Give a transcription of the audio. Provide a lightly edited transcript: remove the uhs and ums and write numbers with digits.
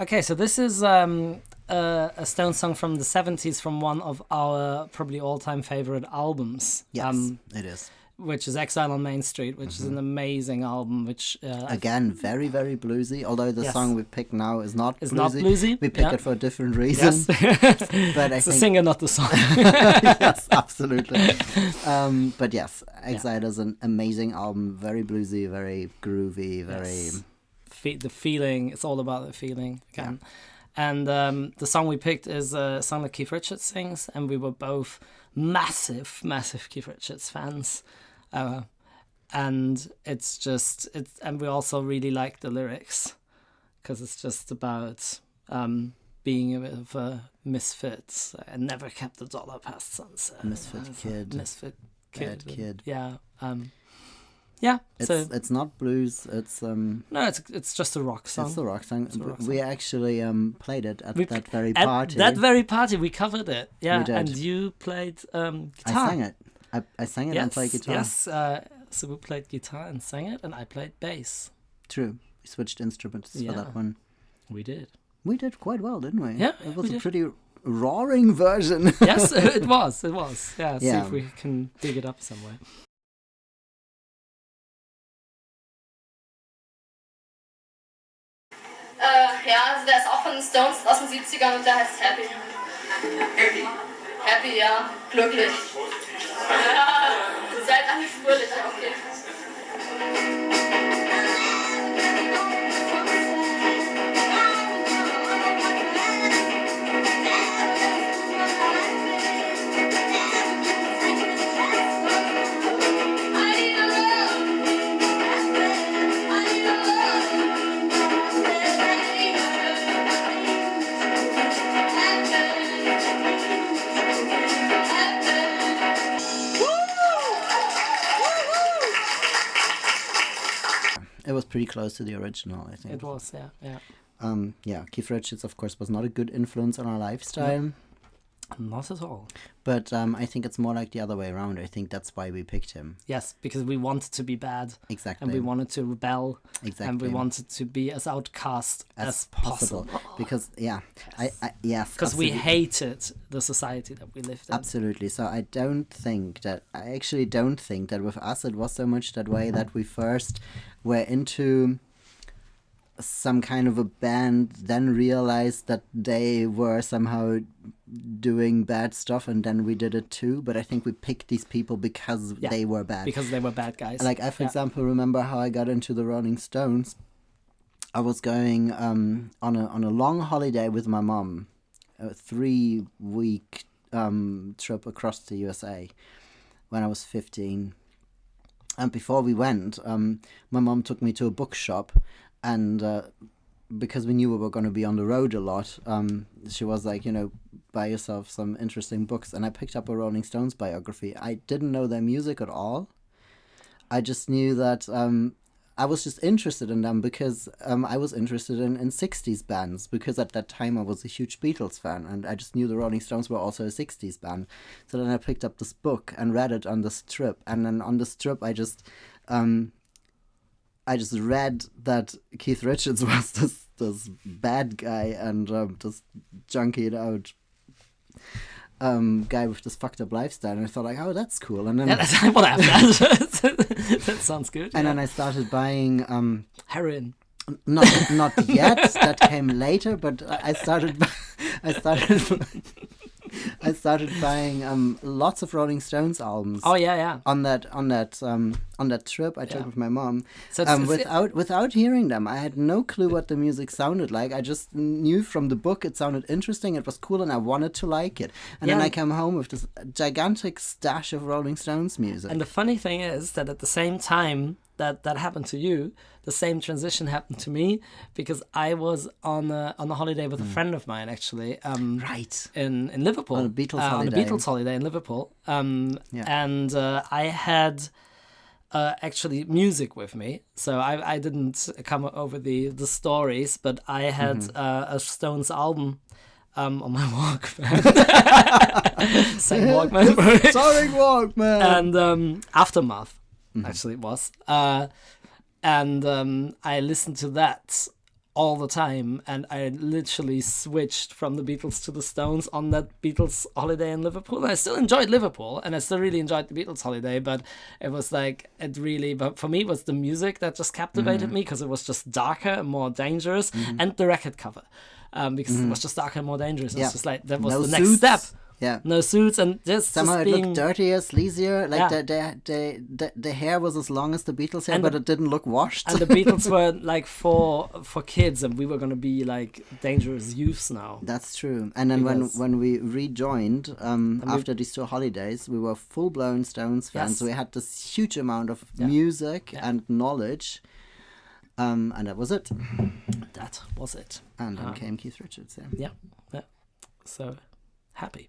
Okay, so this is a Stone song from the 70s from one of our probably all-time favorite albums. Yes, it is. Which is Exile on Main Street, which is an amazing album. Which again, very very bluesy. Although the song we pick now is not bluesy. Not bluesy. We pick it for a different reason. Yes. But it's the singer, not the song. Yes, absolutely. But yes, Exile is an amazing album. Very bluesy, very groovy, very. The feeling. It's all about the feeling again. Yeah. And the song we picked is a song that Keith Richards sings, and we were both massive Keith Richards fans. And and we also really like the lyrics because it's just about being a bit of a misfit and never kept the dollar past sunset. Misfit kid. Yeah. It's not blues. It's no, it's just a rock song. It's a rock song. We actually played it at that very party. At that very party, we covered it. Yeah, we did. And you played guitar. I sang it. I sang it and played guitar. Yes, Sabú played guitar and sang it, and I played bass. True. We switched instruments for that one. We did. We did quite well, didn't we? Yeah, it was a pretty roaring version. Yes, it was. Yeah, see if we can dig it up somewhere. Also der ist auch von den Stones aus den 70ern und der heißt Happy. Happy, ja. Glücklich. Ja, seid alle fröhlich, okay. It was pretty close to the original, I think. It was, yeah. Keith Richards, of course, was not a good influence on our lifestyle. No. Not at all. But I think it's more like the other way around. I think that's why we picked him. Yes, because we wanted to be bad. Exactly. And we wanted to rebel. Exactly. And we wanted to be as outcast as possible. Because, yes. Because we hated the society that we lived in. Absolutely. So I actually don't think that with us it was so much that way that we first were into some kind of a band, then realized that they were somehow doing bad stuff, and then we did it too. But I think we picked these people because they were bad. Because they were bad guys. Like I, for example, remember how I got into the Rolling Stones. I was going on a long holiday with my mom, a 3-week trip across the USA when I was 15. And before we went, my mom took me to a bookshop, and because we knew we were going to be on the road a lot, she was like, buy yourself some interesting books. And I picked up a Rolling Stones biography. I didn't know their music at all. I just knew that I was just interested in them because I was interested in 60s bands, because at that time I was a huge Beatles fan, and I just knew the Rolling Stones were also a 60s band. So then I picked up this book and read it on this trip, and then on this trip I just read that Keith Richards was this bad guy and this junkied out guy with this fucked up lifestyle, and I thought like, oh, that's cool. And then that's what happened. That sounds good. And then I started buying heroin. Not yet. That came later, but I started buying lots of Rolling Stones albums. Oh yeah. On that trip I took with my mom. So without hearing them, I had no clue what the music sounded like. I just knew from the book it sounded interesting, it was cool, and I wanted to like it. And then I came home with this gigantic stash of Rolling Stones music. And the funny thing is that at the same time that happened to you, the same transition happened to me, because I was on a holiday with a friend of mine, actually. Right. In Liverpool. On a Beatles holiday. On a Beatles holiday in Liverpool. And I had actually music with me. So I didn't come over the stories, but I had a Stones album on my Walkman. Same Walkman. Sorry, Walkman. And Aftermath. Actually it was. And I listened to that all the time, and I literally switched from the Beatles to the Stones on that Beatles holiday in Liverpool. And I still enjoyed Liverpool, and I still really enjoyed the Beatles holiday, but it was like, but for me it was the music that just captivated me, because it was just darker and more dangerous, and the record cover, because it was just darker and more dangerous. It was just like, that was the next step. Yeah. No suits, and somehow just it looked dirtier, sleazier. Like Yeah. the hair was as long as the Beatles hair, but it didn't look washed. And the Beatles were like for kids, and we were gonna be like dangerous youths now. That's true. And then when we rejoined after these 2 holidays, we were full blown Stones fans. Yes. We had this huge amount of music and knowledge, and that was it. That was it. And then came Keith Richards. Yeah. So happy.